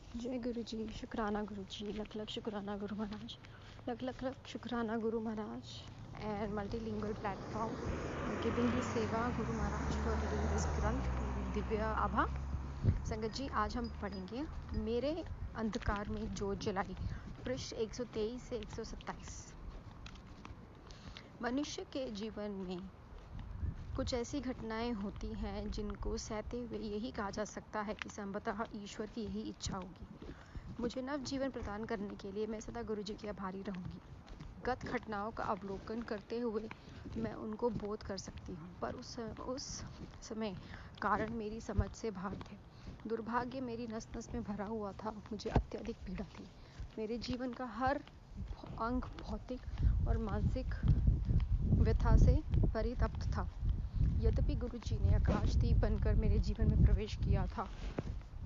जय गुरु जी, शुक्राना गुरु जी, लख लख शुक्राना गुरु महाराज, लख लख लख शुक्राना Guru Maharaj and multilingual platform giving the seva Guru Maharaj for reading this ग्रंथ दिव्य आभा। संगत जी, आज हम पढ़ेंगे मेरे अंधकार में जोत जलाई, पृष्ठ 123 से 127। मनुष्य के जीवन में कुछ ऐसी घटनाएं होती हैं जिनको सहते हुए यही कहा जा सकता है कि संभवतः ईश्वर की यही इच्छा होगी। मुझे नव जीवन प्रदान करने के लिए मैं सदा गुरु जी की आभारी रहूंगी। गत घटनाओं का अवलोकन करते हुए मैं उनको बोध कर सकती हूँ, पर उस समय कारण मेरी समझ से बाहर थे। दुर्भाग्य मेरी नस नस में भरा हुआ था, मुझे अत्यधिक पीड़ा थी। मेरे जीवन का हर अंग भौतिक और मानसिक व्यथा से परितप्त था। यद्यपि गुरु जी ने आकाशदीप बनकर मेरे जीवन में प्रवेश किया था,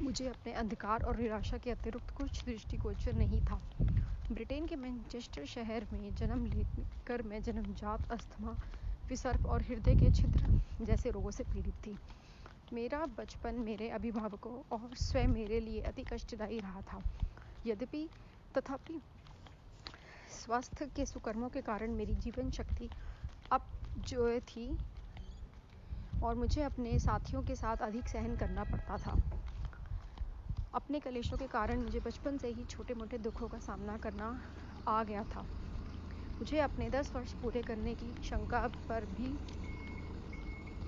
मुझे अपने अंधकार और निराशा के अतिरिक्त कुछ दृष्टिगोचर नहीं था। ब्रिटेन के मैनचेस्टर शहर में जन्म लेकर मैं जन्मजात अस्थमा, विसर्प और हृदय के छिद्र जैसे रोगों से पीड़ित थी। मेरा बचपन मेरे अभिभावकों और स्वयं मेरे लिए अति कष्टदायी रहा था। तथापि स्वास्थ्य के सुकर्मों के कारण मेरी जीवन शक्ति अब जो थी और मुझे अपने साथियों के साथ अधिक सहन करना पड़ता था। अपने कलेशों के कारण मुझे बचपन से ही छोटे मोटे दुखों का सामना करना आ गया था। मुझे अपने 10 वर्ष पूरे करने की शंका पर भी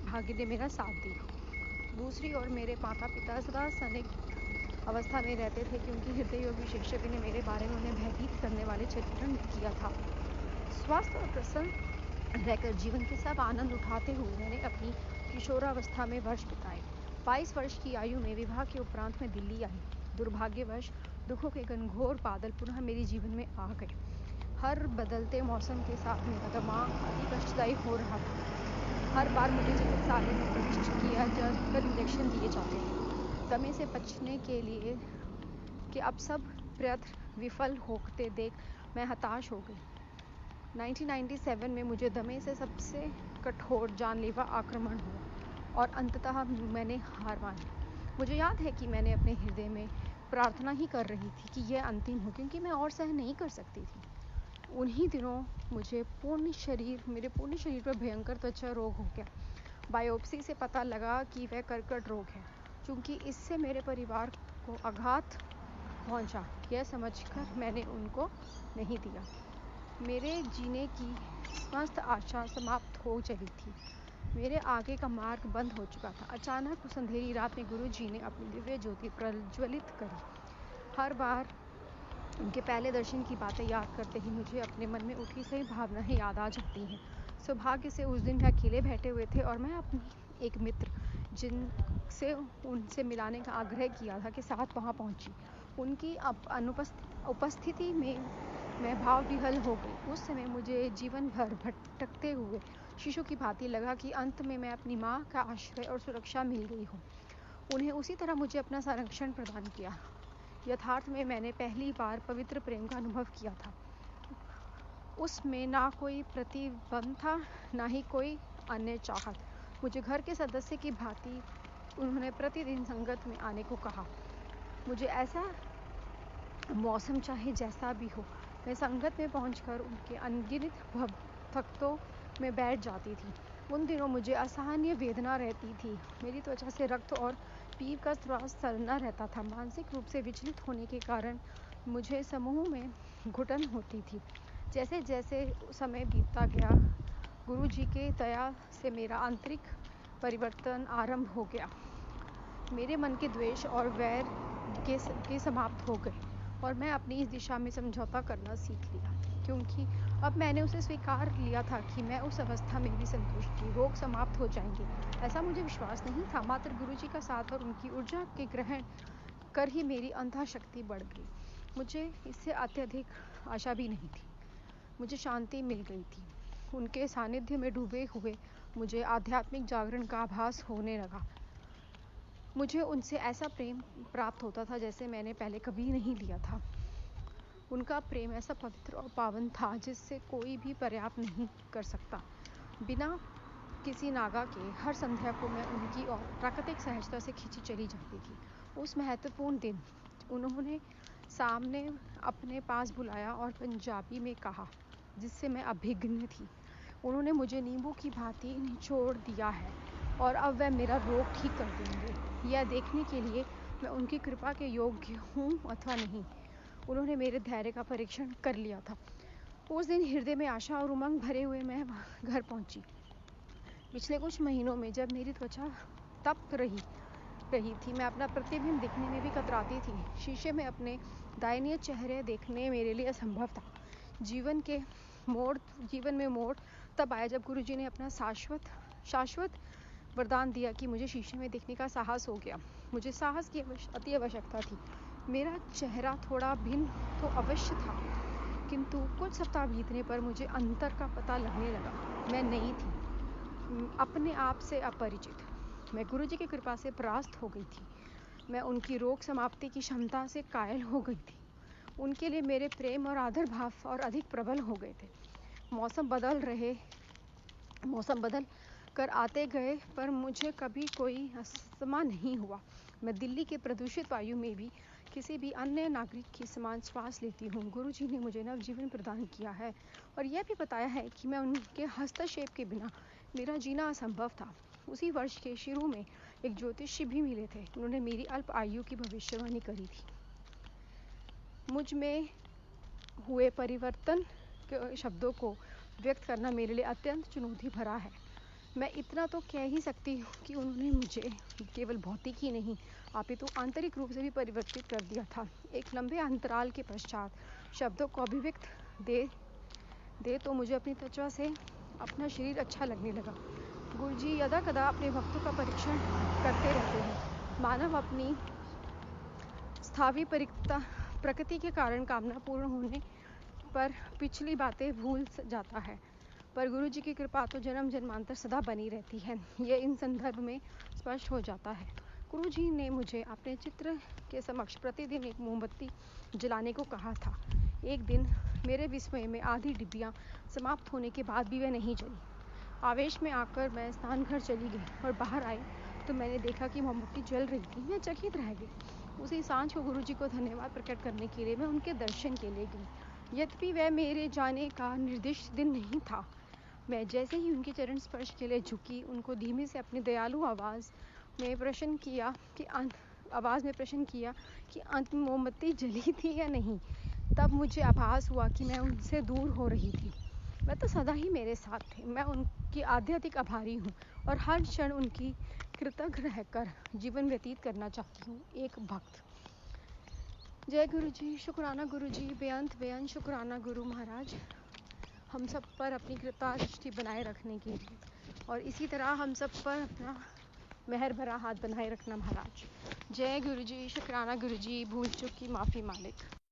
भाग्य ने मेरा साथ दिया। दूसरी ओर मेरे माता पिता सदा संदिग्ध अवस्था में रहते थे, क्योंकि हृदय योग विशेषज्ञ ने मेरे बारे में उन्हें भयभीत करने वाले चित्रण किया था। स्वस्थ और प्रसन्न रहकर जीवन के सब आनंद उठाते हुए मैंने अपनी किशोरावस्था में वर्ष बिताए। 22 वर्ष की आयु में विवाह के उपरांत मैं दिल्ली आई। दुर्भाग्यवश दुखों के घनघोर बादल पुनः मेरे जीवन में आ गए। हर बदलते मौसम के साथ मेरा दिमाग अति कष्टदायी हो रहा था। हर बार मुझे चिकित्सालय में प्रविष्ट किया जाकर इंजेक्शन दिए जाते थे। दमे से बचने के लिए कि अब सब प्रयत्न विफल होते देख मैं हताश हो गई। 1997 में मुझे दमे से सबसे कठोर जानलेवा आक्रमण हुआ और अंततः मैंने हार मानी। मुझे याद है कि मैंने अपने हृदय में प्रार्थना ही कर रही थी कि यह अंतिम हो, क्योंकि मैं और सहन नहीं कर सकती थी। उन्हीं दिनों मेरे पूर्ण शरीर पर भयंकर त्वचा रोग हो गया। बायोप्सी से पता लगा कि वह कर्कट रोग है। चूंकि इससे मेरे परिवार को आघात पहुंचा, यह समझकर मैंने उनको नहीं दिया। मेरे जीने की समस्त आशा समाप्त हो चली थी। मेरे आगे का मार्ग बंद हो चुका था। अचानक उस अंधेरी रात में गुरु जी ने अपनी दिव्य ज्योति प्रज्वलित करी। हर बार उनके पहले दर्शन की बातें याद करते ही मुझे अपने मन में उठी सही भावनाएं याद आ जाती हैं। सौभाग्य से उस दिन वे अकेले बैठे हुए थे और मैं अपनी एक मित्र जिनसे उनसे मिलाने का आग्रह किया था के साथ वहां पहुंची। उनकी उपस्थिति में मैं भाव विहल हो गई। उस समय मुझे जीवन भर भटकते हुए शिशु की भांति लगा कि अंत में मैं अपनी माँ का आश्रय और सुरक्षा मिल गई हूँ। उन्हें उसी तरह मुझे अपना संरक्षण प्रदान किया। यथार्थ में मैंने पहली बार पवित्र प्रेम का अनुभव किया था। उसमें ना कोई प्रतिबंध था, ना ही कोई अन्य चाहत। मुझे घर के सदस्य की भांति उन्होंने प्रतिदिन संगत में आने को कहा। मुझे ऐसा मौसम चाहे जैसा भी हो, मैं संगत में पहुंचकर उनके अनगिनत भक्तों में बैठ जाती थी। उन दिनों मुझे असहनीय वेदना रहती थी। मेरी त्वचा से रक्त और पीप का स्राव सरना रहता था। मानसिक रूप से विचलित होने के कारण मुझे समूह में घुटन होती थी। जैसे जैसे समय बीतता गया, गुरु जी के दया से मेरा आंतरिक परिवर्तन आरंभ हो गया। मेरे मन के द्वेष और वैर के समाप्त हो गए और मैं अपनी इस दिशा में समझौता करना सीख लिया, क्योंकि अब मैंने उसे स्वीकार लिया था कि मैं उस अवस्था में भी संतुष्ट थी। रोग समाप्त हो जाएंगे ऐसा मुझे विश्वास नहीं था, मात्र गुरु जी का साथ और उनकी ऊर्जा के ग्रहण कर ही मेरी अंतः शक्ति बढ़ गई। मुझे इससे अत्यधिक आशा भी नहीं थी। मुझे शांति मिल गई थी। उनके सानिध्य में डूबे हुए मुझे आध्यात्मिक जागरण का आभास होने लगा। मुझे उनसे ऐसा प्रेम प्राप्त होता था जैसे मैंने पहले कभी नहीं लिया था। उनका प्रेम ऐसा पवित्र और पावन था जिससे कोई भी पर्याप्त नहीं कर सकता। बिना किसी नागा के हर संध्या को मैं उनकी ओर प्राकृतिक सहजता से खींची चली जाती थी। उस महत्वपूर्ण दिन उन्होंने सामने अपने पास बुलाया और पंजाबी में कहा, जिससे मैं अभिज्ञ थी। उन्होंने मुझे नींबू की भांति निचोड़ दिया है और अब वह मेरा रोग ठीक कर देंगे। यह देखने के लिए मैं उनकी कृपा के योग्य हूँ अथवा नहीं। उन्होंने मेरे धैर्य का परीक्षण कर लिया था। उस दिन हृदय में आशा और उमंग भरे हुए मैं घर पहुंची। पिछले कुछ महीनों में जब मेरी त्वचा तप रही थी, मैं अपना प्रतिबिंब देखने में भी कतराती थी। शीशे में अपने दयनीय चेहरे देखने मेरे लिए असंभव था। जीवन में मोड़ तब आया जब गुरुजी ने अपना शाश्वत वरदान दिया कि मुझे शीशे में देखने का साहस हो गया। मुझे साहस की अति आवश्यकता थी। मेरा चेहरा थोड़ा भिन्न तो अवश्य था, किंतु कुछ सप्ताह बीतने पर मुझे अंतर का पता लगने लगा। मैं नई थी, अपने आप से अपरिचित। मैं गुरुजी की कृपा से परास्त हो गई थी। मैं उनकी रोग समाप्ति की क्षमता से कायल हो गई थी। उनके लिए मेरे प्रेम और आदर भाव और अधिक प्रबल हो गए थे। मौसम बदल कर आते गए, पर मुझे कभी कोई अस्थमा नहीं हुआ। मैं दिल्ली के प्रदूषित वायु में भी किसी भी अन्य नागरिक के समान श्वास लेती हूँ। गुरुजी ने मुझे नवजीवन प्रदान किया है और यह भी बताया है कि मैं उनके हस्तक्षेप के बिना मेरा जीना असंभव था। उसी वर्ष के शुरू में एक ज्योतिषी भी मिले थे। उन्होंने मेरी अल्प आयु की भविष्यवाणी करी थी। मुझ में हुए परिवर्तन के शब्दों को व्यक्त करना मेरे लिए अत्यंत चुनौती भरा है। मैं इतना तो कह ही सकती हूँ कि उन्होंने मुझे केवल भौतिक ही नहीं, अपितु आंतरिक रूप से भी परिवर्तित कर दिया था। एक लंबे अंतराल के पश्चात शब्दों को अभिव्यक्त दे तो मुझे अपनी त्वचा से अपना शरीर अच्छा लगने लगा। गुरुजी यदा-कदा अपने भक्तों का परीक्षण करते रहते हैं। मानव अपनी स्थावी प्रकृति के कारण कामना पूर्ण होने पर पिछली बातें भूल जाता है, पर गुरुजी की कृपा तो जन्म जन्मांतर सदा बनी रहती है। यह इन संदर्भ में स्पष्ट हो जाता है। गुरुजी ने मुझे अपने चित्र के समक्ष प्रतिदिन एक मोमबत्ती जलाने को कहा था। एक दिन मेरे विस्मय में आधी डिब्बियां समाप्त होने के बाद भी वह नहीं जली। आवेश में आकर मैं स्नान घर चली गई और बाहर आई तो मैंने देखा कि मोमबत्ती जल रही थी। मैं चकित रह गई। उसी सांझ को गुरुजी को धन्यवाद प्रकट करने के लिए मैं उनके दर्शन के लिए गई। यद्यपि वह मेरे जाने का निर्दिष्ट दिन नहीं था, मैं जैसे ही उनके चरण स्पर्श के लिए झुकी, उनको धीमे से अपनी दयालु आवाज़ में प्रश्न किया कि अंत में मोमबत्ती जली थी या नहीं। तब मुझे आभास हुआ कि मैं उनसे दूर हो रही थी। वह तो सदा ही मेरे साथ थे। मैं उनकी आध्यात्मिक आभारी हूँ और हर क्षण उनकी कृतज्ञ रहकर जीवन व्यतीत करना चाहती हूँ। एक भक्त। जय गुरुजी, शुक्राना गुरुजी, बेअंत शुक्राना गुरु महाराज, हम सब पर अपनी कृपा दृष्टि बनाए रखने के लिए, और इसी तरह हम सब पर अपना मेहर भरा हाथ बनाए रखना महाराज। जय गुरुजी, शुक्राना गुरुजी, भूल चूक की माफ़ी मालिक।